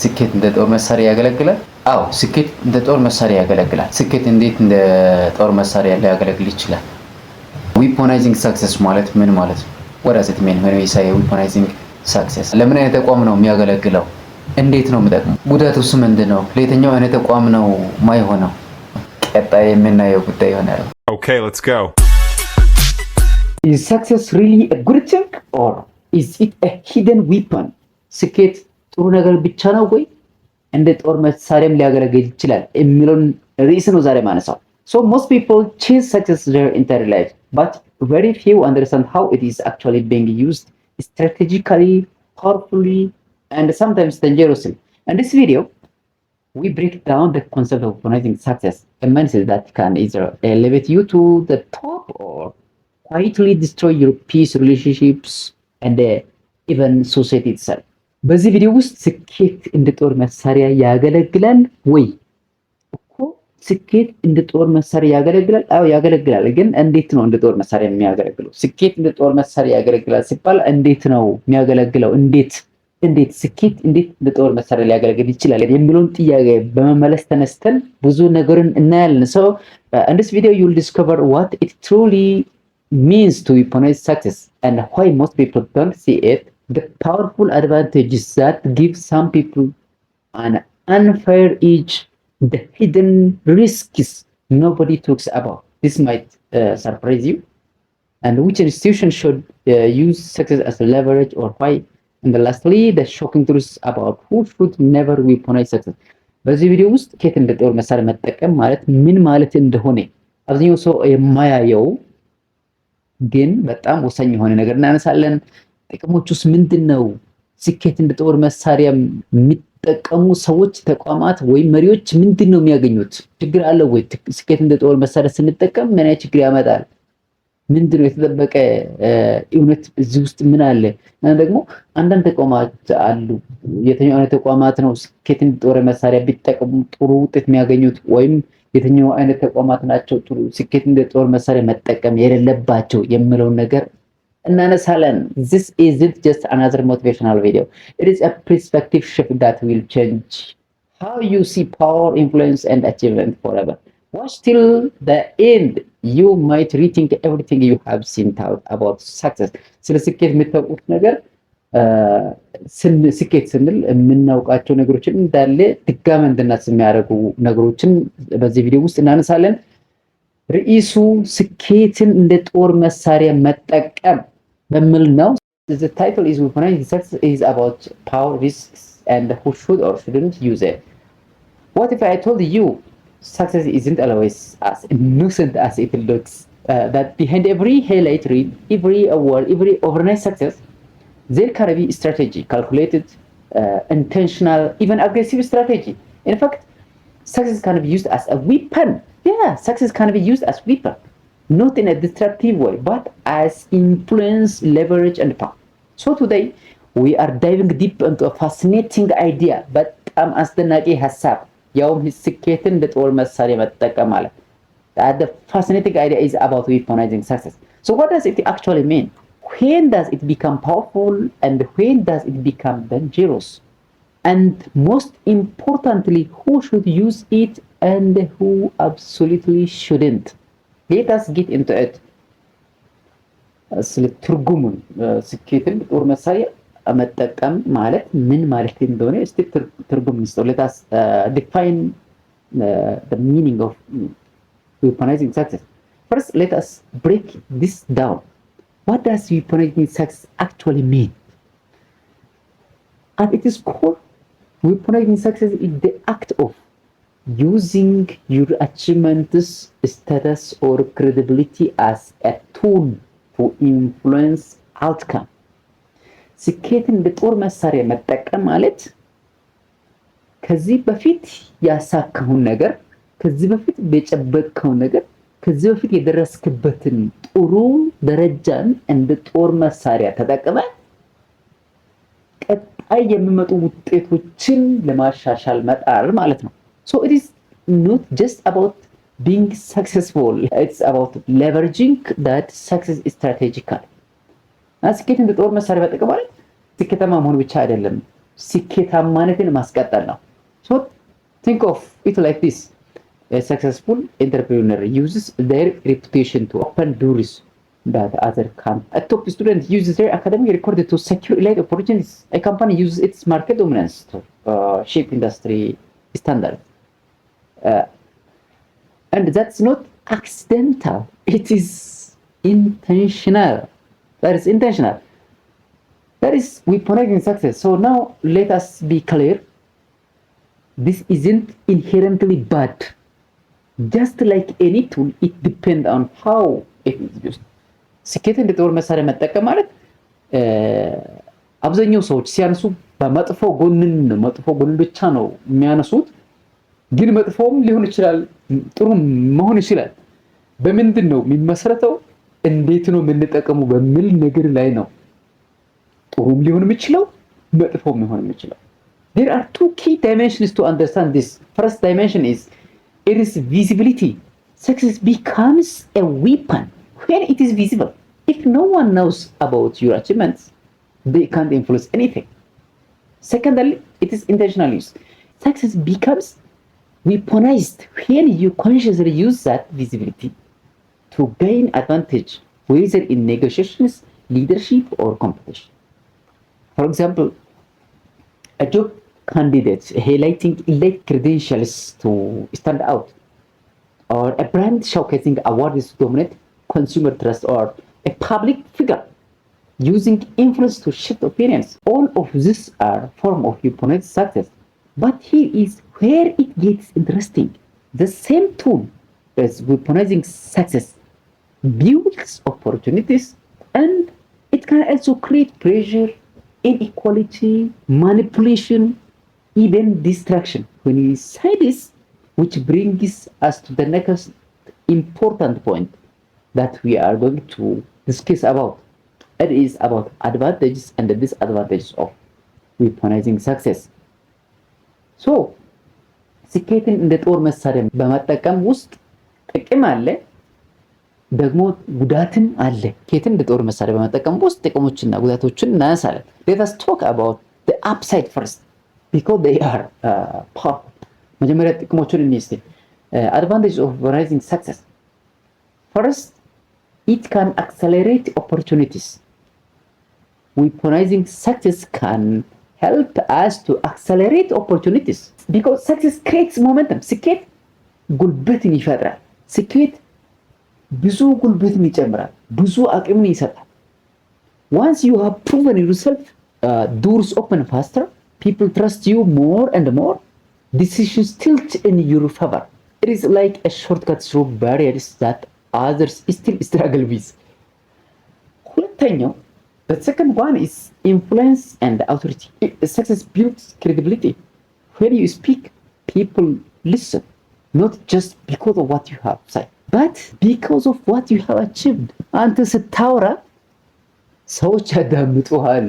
ስኬት እንደ ጦር መሳሪያ ያገለግላል? አዎ ስኬት እንደ ጦር መሳሪያ ያገለግላል። ስኬት እንዴት እንደ ጦር መሳሪያ ሊያገለግል ይችላል? ዊፖናይዚንግ ሰክሰስ ማለት ምን ማለት ነው? what does it mean when we say weaponizing success? ለምን አይነት ተቋም ነው የሚያገለግለው? እንዴት ነው የሚጠቅመው? ጉዳቱስ ምንድነው? ለየትኛው አይነት ተቋም ነው ማይሆነው? ቀጣይ የምናየው ጉዳይ ይሆናል። Okay, let's go. Is success really a good thing or is it a hidden weapon? ስኬት ጥሩ ነገር ብቻ ነው ወይ እንደ ጦር መሳሪያም ሊያገለግል ይችላል የሚለውን ርዕስ ነው ዛሬ ማነሳው። So most people chase success their entire life, but very few understand how it is actually being used strategically, powerfully, and sometimes dangerously. In this video, we break down the concept of weaponizing success, a mindset that can either elevate you to the top or quietly destroy your peace, relationships, and even society itself. በዚህ ቪዲዮ ውስጥ ስኬት እንደ ጦር መሳሪያ ያገለግላል ወይ? እኮ ስኬት እንደ ጦር መሳሪያ ያገለግላል? አዎ ያገለግላል። ግን እንዴት ነው እንደ ጦር መሳሪያ የሚያገለግለው? ስኬት እንደ ጦር መሳሪያ ያገለግላል ሲባል እንዴት ነው የሚያገለግለው? እንዴት ስኬት እንዴት እንደ ጦር መሳሪያ ሊያገለግል ይችላል የሚለውን ጥያቄ በመመለስ ተነስተን ብዙ ነገርን እናያለን። So in this video you will discover what it truly means to weaponize success and why most people don't see it, the powerful advantages that give some people an unfair edge, the hidden risks nobody talks about. This might surprise you. And which institution should use success as a leverage or why? And lastly, the shocking truth about who should never weaponize success. በዚህ ቪዲዮ ውስጥ ስኬት እንደ ጦር መሳሪያ መጠቀም ማለት ምን ማለት እንደሆነ አብዛኛው ሰው የማያየው ግን በጣም ወሳኝ የሆነ ነገር እናነሳለን። ጥቅሞቹስ ምንድነው? ስኬት እንደ ጦር መሳሪያ የሚጠቀሙ ሰዎች፣ ተቋማት ወይም መሪዎች ምንድነው የሚያገኙት? ችግር አለ ወይ? ስኬት እንደ ጦር መሳሪያ ስንጠቀም ምን አይነት ችግር ያመጣል? ምንድነው የተጠበቀ እውነት እዚህ ውስጥ ምን አለ? እና ደግሞ አንዳንድ ተቋማት አሉ። የትኛው አይነት ተቋማት ነው ስኬት እንደ ጦር መሳሪያ ቢጠቀሙ ጥሩ ውጤት የሚያገኙት? ወይም የትኛው አይነት ተቋማት ናቸው ጥሩ ስኬት እንደ ጦር መሳሪያ መጠቀም የሌለባቸው የሚለውን ነገር እናነሳለን። This isn't just another motivational video. It is a perspective shift that will change how you see power, influence, and achievement forever. Watch till the end. You might rethink everything you have seen out about success. ስለ ስኬት የምታውቁት ነገር ስኬት ስንል የምናውቃቸው ነገሮችን እንዳለ ድጋሚ እንድናስብ የሚያደርጉ ነገሮችን በዚህ ቪዲዮ ውስጥ እናነሳለን። ርዕሱ ስኬትን እንደ ጦር መሳሪያ መጠቀም በሚል ነው። The title is weaponizing success is about power, risks, and who should or shouldn't use it. What if I told you success isn't always as innocent as it looks? That behind every highlight reel, every award, every overnight success, there can be strategy, calculated, intentional, even aggressive strategy. In fact, success can be used as a weapon. Yeah, success can be used as weapon, not in a destructive way, but as influence, leverage, and power. So today, we are diving deep into a fascinating idea, but አስደናቂ ሀሳብ ያውም ስኬትን እንደ ጦር መሳሪያ መጠቀም ማለት. The fascinating idea is about weaponizing success. So what does it actually mean? When does it become powerful and when does it become dangerous? And most importantly, who should use it and who absolutely shouldn't? Let us get into it. ስለ ትርጉሙን ስኬትን ጦር መሳሪያ መጠቀም ማለት ምን ማለት እንደሆነ እስቲ ትርጉም እንስጠው። Let us define the meaning of weaponizing success. First, let us break this down. What does weaponizing success actually mean? At its core, weaponizing success is the act of using your achievements, status, or credibility as a tool to influence outcome. ስኬትን በጦር መሳሪያ መጠቀም ማለት ከዚህ በፊት ያሳካውን ነገር፣ ከዚህ በፊት የጨበጥከውን ነገር፣ ከዚህ በፊት የደረስክበትን ጥሩ ደረጃን እንደ ጦር መሳሪያ ተጠቅመህ ቀጣይ የሚመጡ ውጤቶችን ለማሻሻል መጣር ማለት ነው። So it is not just about being successful, it's about leveraging that success strategically. ስኬትን እንደ ጦር መሳሪያ መጠቀም ማለት ስኬታማ መሆን ብቻ አይደለም። ስኬታማነትን ማስቀጠል ነው። so think of it like this: a successful entrepreneur uses their reputation to open doors that other can't. A top student uses their academic record to secure elite opportunities. A company uses its market dominance to shape industry standards. Uh, and that's not accidental. It is intentional. That is intentional. That is weaponizing success. So now let us be clear. This isn't inherently bad. Just like any tool, it depends on how it is used. ስኬትን እንደ ጦር መሳሪያ መጠቀም ማለት አብዛኛው ሰዎች ሲያነሱ በመጥፎ ጎንን ብቻ ነው የሚያነሱት። ግን መጥፎም ሊሆን ይችላል፣ ጥሩም መሆን ይችላል። በምንድን ነው የሚመሰረተው? እንዴት ነው የምንጠቀሙ በሚል ነገር ላይ ነው ጥሩም ሊሆን የሚችለው መጥፎም ሊሆን የሚችለው። There are two key dimensions to understand this. First dimension is it is visibility. Success becomes a weapon when it is visible. If no one knows about your achievements, they can't influence anything. Secondly, it is intentional use. Success becomes weaponized when you consciously use that visibility to gain advantage, whether in negotiations, leadership, or competition. For example, a job candidate highlighting elite credentials to stand out, or a brand showcasing awards to dominate consumer trust, or a public figure using influence to shift opinions. All of these are forms of weaponized success. But here is where it gets interesting. The same tool as weaponizing success builds opportunities, and it can also create pressure, inequality, manipulation, even distraction. When we say this, which brings us to the next important point that we are going to discuss about. It is about advantages and the disadvantages of weaponizing success. So ስኬትን እንደ ጦር መሳሪያ በመጠቀም ውስጥ ጥቅም አለ፣ ደግሞ ጉዳትም አለ። ስኬትን እንደ ጦር መሳሪያ በመጠቀም ውስጥ ጥቅሞችና ጉዳቶችን እናነሳለን። Let us talk about the upside first because they are powerful. መጀመሪያ ጥቅሞችን እንስቲ። Advantage of weaponizing success. First, it can accelerate opportunities. Weaponizing success can help us to accelerate opportunities because success creates momentum. ስኬት ጉልበትን ይፈጥራል። ስኬት ብዙ ጉልበትን ይጨምራል፣ ብዙ አቅምን ይሰጣል። Once you have proven yourself, doors open faster, people trust you more and more, decisions tilt in your favor. It is like a shortcut through barriers that others still struggle with. ሁለተኛው, the second one is influence and authority. Success builds credibility. When you speak, people listen, not just because of what you have said, but because of what you have achieved. አንተ ስታወራ ሰዎች ያዳምጡሃል።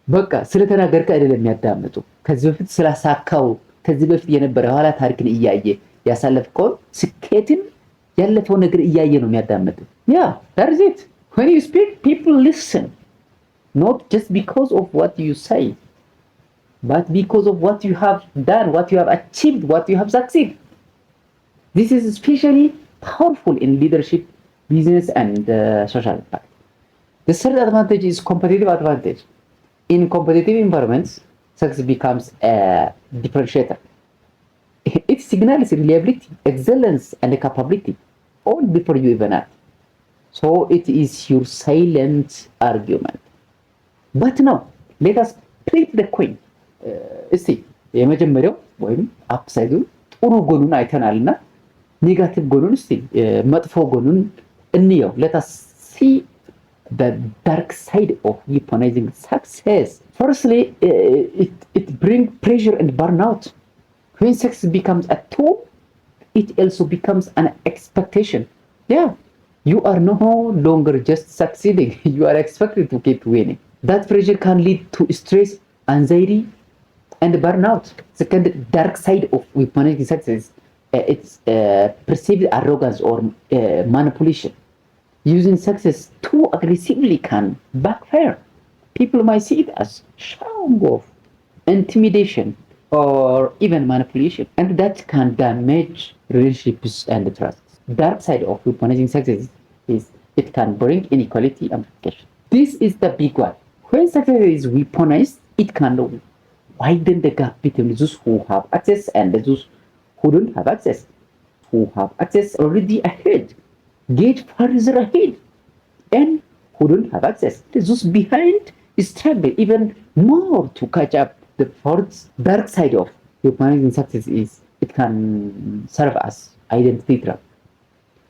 በቃ ስለተናገርከ አይደለም የሚያዳምጡ፣ ከዚህ በፊት ስላሳካው፣ ከዚህ በፊት የነበረ ኋላ ታሪክን እያየ ያሳለፍከውን ስኬትን ያለፈው ነገር እያየ ነው የሚያዳምጥ። Yeah, that is it. When you speak, people listen, not just because of what you say, but because of what you have done, what you have achieved, what you have succeeded. This is especially powerful in leadership, business, and social impact. The third advantage is competitive advantage. In competitive environments, success becomes a differentiator. It signals reliability, excellence, and capability all before you even act. So it is your silent argument. But now, let us flip the coin. እስቲ የመጀመሪያው ወይም አፕሳይዱን ጥሩ ጎኑን አይተናልና ኔጋቲቭ ጎኑን እስቲ መጥፎ ጎኑን እንየው። let us see the dark side of weaponizing success. Firstly, it brings pressure and burnout. When success becomes a tool, it also becomes an expectation. Yeah, you are no longer just succeeding, you are expected to keep winning. That pressure can lead to stress, anxiety, and burnout. Second dark side of weaponizing success, it's perceived arrogance or manipulation. Using success too aggressively can backfire. people might see it as showing off, intimidation, or even manipulation, and that can damage relationships and trust. Dark side of weaponizing success is it can bring inequality and amplification. This is the big one. When success is weaponized, it can widen the gap between those who have access and those who don't have access. Who have access already ahead, get further ahead, and who don't have access, those behind struggle even more to catch up. The fourth dark side of weaponizing success is it can serve as identity trap.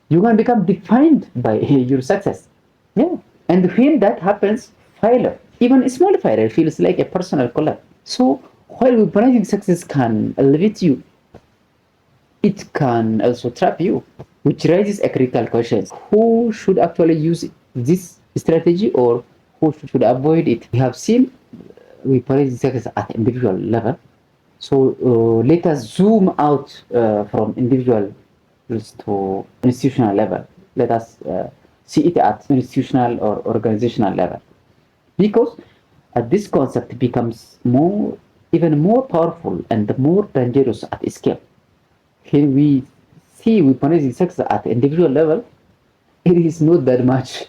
You can become defined by your success. Yeah. And when that happens, failure, even a small failure, feels like a personal collapse. So while weaponizing success can elevate you, it can also trap you, which raises a critical question. Who should actually use this strategy or who should avoid it? We have seen weaponizing success at individual level. So let us zoom out from individual to institutional level. Let us see it at institutional or organizational level. Because this concept becomes even more powerful and more dangerous at scale. When we see weaponizing success at individual level, it is not that much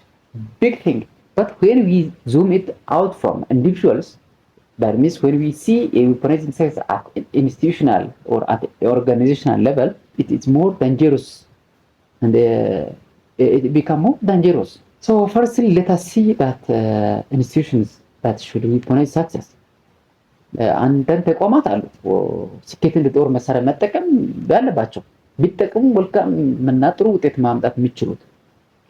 big thing. But when we zoom it out from individuals, that means when we see a weaponizing success at institutional or at organizational level, it is more dangerous and it become more dangerous. So firstly, let us see that institutions that should weaponize success. አንዳንድ ተቋማት አሉ ስኬትን እንደ ጦር መሳሪያ መጠቀም ያለባቸው ቢጠቀሙ መልካም እና ጥሩ ውጤት ማምጣት የሚችሉት።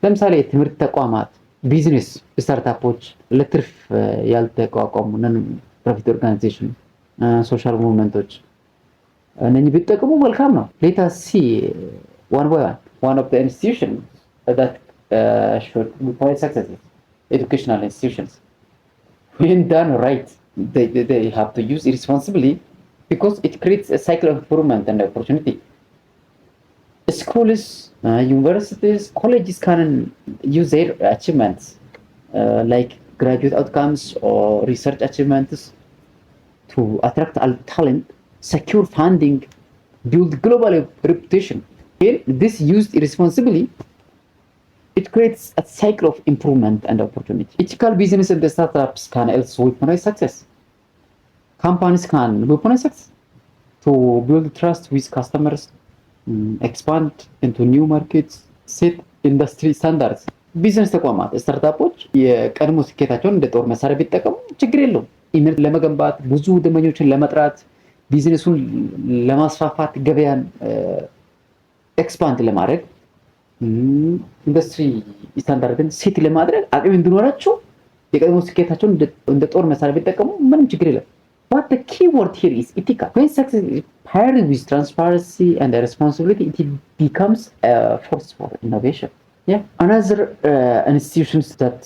ለምሳሌ የትምህርት ተቋማት፣ ቢዝነስ ስታርታፖች፣ ለትርፍ ያልተቋቋሙ ነን ፕሮፊት ኦርጋናይዜሽን፣ ሶሻል ሙቭመንቶች እነኚህ ቢጠቀሙ መልካም ነው። ሌት አስ ሲ one by one of the institutions that should weaponize success, educational institutions. When done right, they have to use it responsibly because it creates a cycle of improvement and opportunity. Schools, universities, colleges can use their achievements like graduate outcomes or research achievements to attract talent, secure funding, build global reputation. When this used irresponsibly, it creates a cycle of improvement and opportunity. Ethical business and the startups can also weaponize success. Companies can weaponize success to build trust with customers, expand into new markets, set industry standards. ቢዝነስ ተቋማት ስታርታፖች የቀድሞ ስኬታቸውን እንደ ጦር መሳሪያ ቢጠቀሙ ችግር የለውም። ኢሜል ለመገንባት፣ ብዙ ደንበኞችን ለመጥራት፣ ቢዝነሱን ለማስፋፋት፣ ገበያን ኤክስፓንድ ለማድረግ፣ ኢንዱስትሪ ስታንዳርድን ሴት ለማድረግ አቅም እንዲኖራቸው የቀድሞ ስኬታቸውን እንደ ጦር መሳሪያ ቢጠቀሙ ምንም ችግር የለም። But the key word here is ethical. When success is paired with transparency and responsibility, it becomes a force for innovation. Yeah. Another institutions that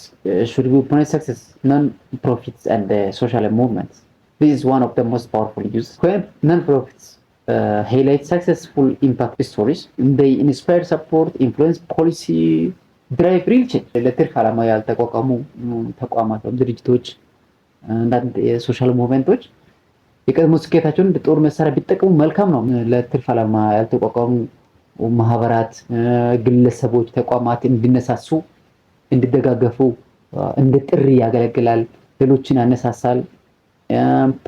should weaponize success, non-profits and social movements. This is one of the most powerful uses. When non-profits highlight successful impact stories, they inspire, support, influence policy, drive real change. ለትርፍ ዓላማ ያልተቋቋሙ ተቋማት፣ ድርጅቶች፣ አንዳንድ የሶሻል ሙቭመንቶች የቀድሞ ስኬታቸውን እንደ ጦር መሳሪያ ቢጠቀሙ መልካም ነው። ለትርፍ ዓላማ ያልተቋቋሙ ማህበራት፣ ግለሰቦች፣ ተቋማት እንዲነሳሱ፣ እንዲደጋገፉ እንደ ጥሪ ያገለግላል። ሌሎችን ያነሳሳል።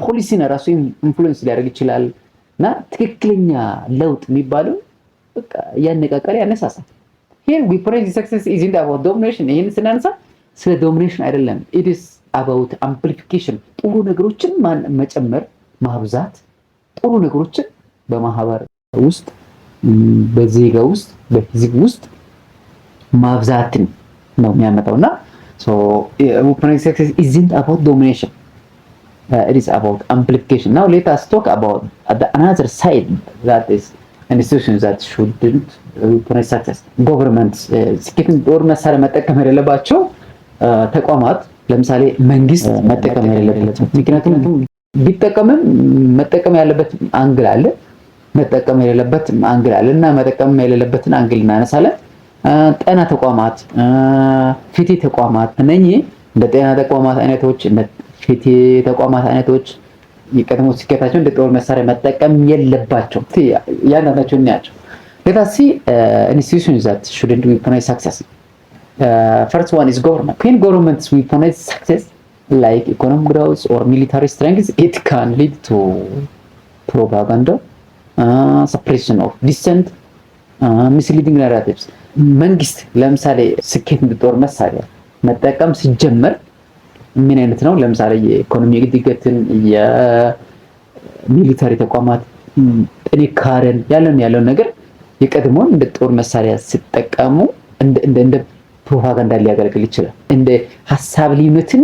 ፖሊሲን ራሱ ኢንፍሉዌንስ ሊያደርግ ይችላል እና ትክክለኛ ለውጥ የሚባለው በቃ ያነቃቃል፣ ያነሳሳል። Here weaponizing success isn't about domination. ይሄን ስናነሳ ስለ ዶሚኔሽን አይደለም። it is about amplification. ጥሩ ነገሮችን መጨመር፣ ማብዛት፣ ጥሩ ነገሮችን በማህበር ውስጥ፣ በዜጋ ውስጥ፣ በፊዚክ ውስጥ ማብዛትን ነው የሚያመጣውና so weaponizing success isn't about domination. It is about amplification. Now let us talk about another side, that is institutions that shouldn't weaponize success. Governments, ስኬትን ጦር መሳሪያ መጠቀም የሌለባቸው ተቋማት፣ ለምሳሌ መንግስት መጠቀም የሌለበት፣ ምክንያቱም ቢጠቀምም መጠቀም ያለበት አንግል አለ፣ መጠቀም የሌለበት አንግል አለ እና መጠቀም የሌለበትን አንግል እናነሳለን። ጤና ተቋማት፣ ፍትህ ተቋማት እነኚህ እንደ ጤና ተቋማት አይነቶች፣ እንደ ፊት ተቋማት አይነቶች የቀድሞ ስኬታቸው እንደ ጦር መሳሪያ መጠቀም የለባቸው። ያንዳንዳቸው እናያቸው። Let us see institutions that shouldn't weaponize success. First one is government. When governments weaponize success, like economic growth or military strength, it can lead to propaganda, suppression of dissent, misleading narratives. መንግስት ለምሳሌ ስኬት እንደ ጦር መሳሪያ መጠቀም ሲጀመር ምን አይነት ነው? ለምሳሌ የኢኮኖሚ እድገትን፣ የሚሊታሪ ተቋማት ጥንካሬን ያለውን ነገር የቀድሞውን እንደ ጦር መሳሪያ ሲጠቀሙ እንደ ፕሮፓጋንዳ ሊያገለግል ይችላል። እንደ ሀሳብ ልዩነትን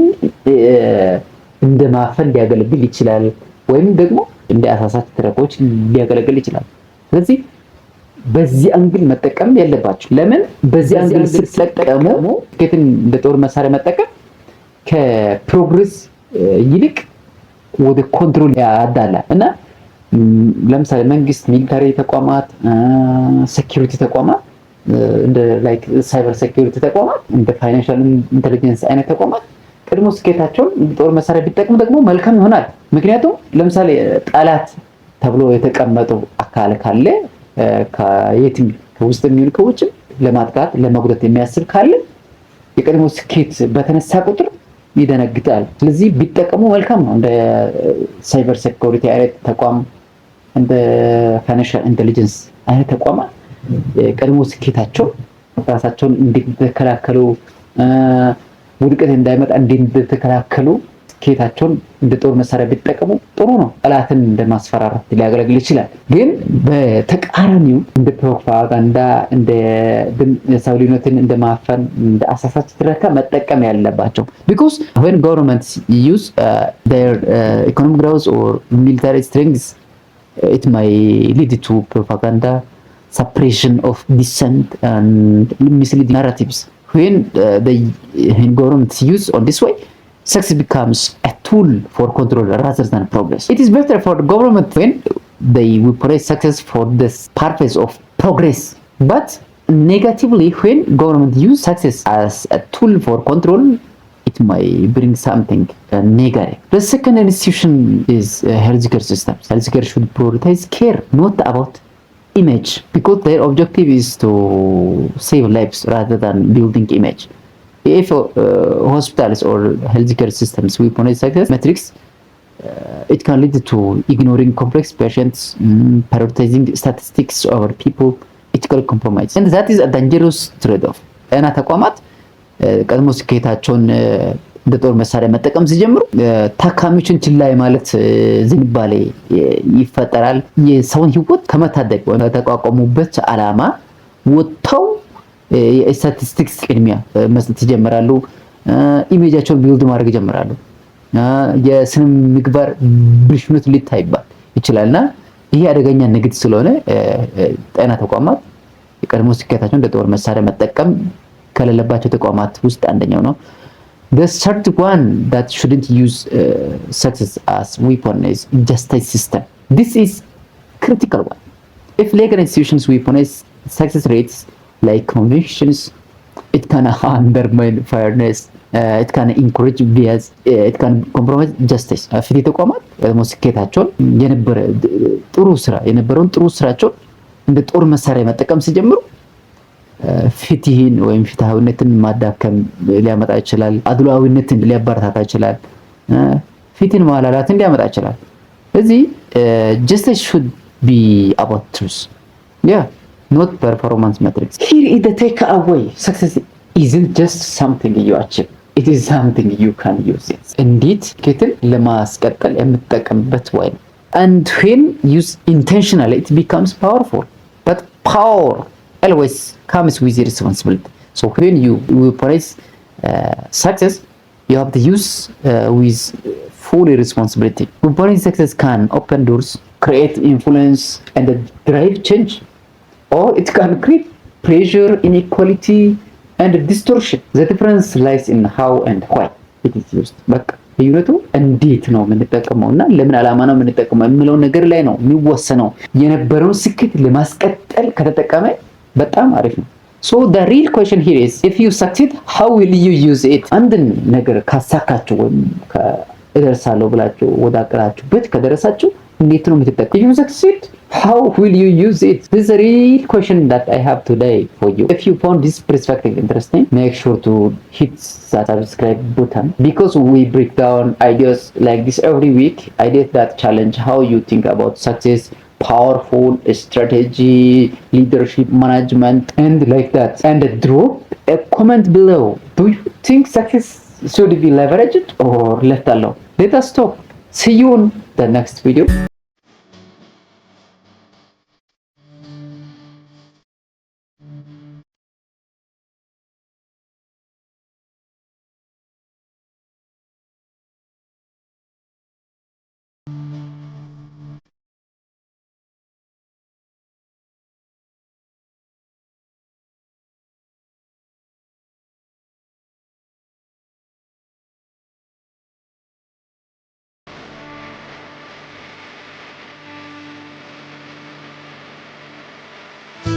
እንደ ማፈን ሊያገለግል ይችላል። ወይም ደግሞ እንደ አሳሳች ትረኮች ሊያገለግል ይችላል። ስለዚህ በዚህ አንግል መጠቀም ያለባቸው። ለምን በዚህ አንግል ሲጠቀሙ ስኬትን እንደ ጦር መሳሪያ መጠቀም ከፕሮግሬስ ይልቅ ወደ ኮንትሮል ያዳላል እና ለምሳሌ መንግስት፣ ሚሊታሪ ተቋማት፣ ሴኩሪቲ ተቋማት እንደ ላይክ ሳይበር ሴኩሪቲ ተቋማት፣ እንደ ፋይናንሻል ኢንተለጀንስ አይነት ተቋማት ቀድሞ ስኬታቸውን ጦር መሳሪያ ቢጠቅሙ ደግሞ መልካም ይሆናል። ምክንያቱም ለምሳሌ ጠላት ተብሎ የተቀመጠው አካል ካለ ከየትም ከውስጥ የሚሆን ከውጭ ለማጥቃት ለመጉዳት የሚያስብ ካለ የቀድሞ ስኬት በተነሳ ቁጥር ይደነግጣል። ስለዚህ ቢጠቀሙ መልካም ነው። እንደ ሳይበር ሴኩሪቲ አይነት ተቋም፣ እንደ ፋይናንሻል ኢንተለጀንስ አይነት ተቋማት ቀድሞ ስኬታቸው ራሳቸውን እንዲተከላከሉ፣ ውድቀት እንዳይመጣ እንዲተከላከሉ ስኬታቸውን እንደ ጦር መሳሪያ ቢጠቀሙ ጥሩ ነው። ጠላትን እንደማስፈራራት ሊያገለግል ይችላል። ግን በተቃራኒው እንደ ፕሮፓጋንዳ፣ እንደ ሰው ልዩነትን እንደማፈን፣ እንደ አሳሳች ትረካ መጠቀም ያለባቸው because when governments use their economic growth or military strengths it may lead to propaganda, suppression of dissent and misleading narratives. When governments use on this way, success becomes a tool for control rather than progress. It is better for the government when they weaponize success for the purpose of progress, but negatively when government use success as a tool for control, it might bring something negative. The second institution is healthcare systems. Healthcare should prioritize care, not about image, because their objective is to save lives rather than building image. If hospitals or healthcare systems weaponize success metrics, it can lead to ignoring complex patients, prioritizing statistics over people, ethical compromise, and that is a dangerous trade-off. ጤና ተቋማት ቀድሞ ስኬታቸውን እንደ ጦር መሳሪያ መጠቀም ሲጀምሩ ታካሚዎችን ችላ ማለት ዝንባሌ ይፈጠራል። የሰውን ሕይወት ከመታደግ ተቋቋሙበት ዓላማ ወጥተው የስታቲስቲክስ ቅድሚያ መስጠት ይጀምራሉ። ኢሜጃቸውን ቢልድ ማድረግ ይጀምራሉ። የስነ ምግባር ብልሽነት ሊታይባት ይችላልና ይሄ አደገኛ ንግድ ስለሆነ ጤና ተቋማት የቀድሞ ስኬታቸውን እንደ ጦር መሳሪያ መጠቀም ከሌለባቸው ተቋማት ውስጥ አንደኛው ነው። The third one that shouldn't use success as weapon is justice system. This is critical one. If legal institutions weaponize success rates like convictions, it can undermine fairness, it can encourage bias, it can compromise justice. ፍትህ ተቋማት ደግሞ ስኬታቸውን የነበረውን ጥሩ ስራቸውን እንደ ጦር መሳሪያ መጠቀም ሲጀምሩ ፍትህን ወይም ፍትሃዊነትን ማዳከም ሊያመጣ ይችላል። አድሏዊነትን ሊያበረታታ ይችላል። ፍትህን ማላላትን ሊያመጣ ይችላል። ስለዚህ justice should be about truth. Yeah. Not performance metrics. Here is the takeaway. Success isn't just something you achieve. It is something you can use it. Indeed, ስኬትን ለማስቀጠል የምትጠቀምበት ወይ ነው። And when used intentionally, it becomes powerful. But power always comes with responsibility. So when you weaponize success, you have to use with full responsibility. Weaponizing success can open doors, create influence, and drive change. Or it can create pressure, inequality, and distortion. The difference lies in how and why it is used. በቃ ልዩነቱ እንዴት ነው የምንጠቀመው እና ለምን ዓላማ ነው የምንጠቀመው የሚለው ነገር ላይ ነው የሚወሰነው። የነበረውን ስኬት ለማስቀጠል ከተጠቀመ በጣም አሪፍ ነው። So the real question here is if you succeed, how will you use it? አንድን ነገር ካሳካችሁ ወይም እደርሳለሁ ብላችሁ ወደ አቀዳችሁበት ከደረሳችሁ እንዴት ነው የምትጠቀሙት? If you succeed, how will you use it? This is a real question that I have today for you. If you found this perspective interesting, make sure to hit that subscribe button because we break down ideas like this every week. Ideas that challenge how you think about success, powerful strategy, leadership, management, and like that. And drop a comment below. Do you think success should be leveraged or left alone? Let us talk. See you in the next video.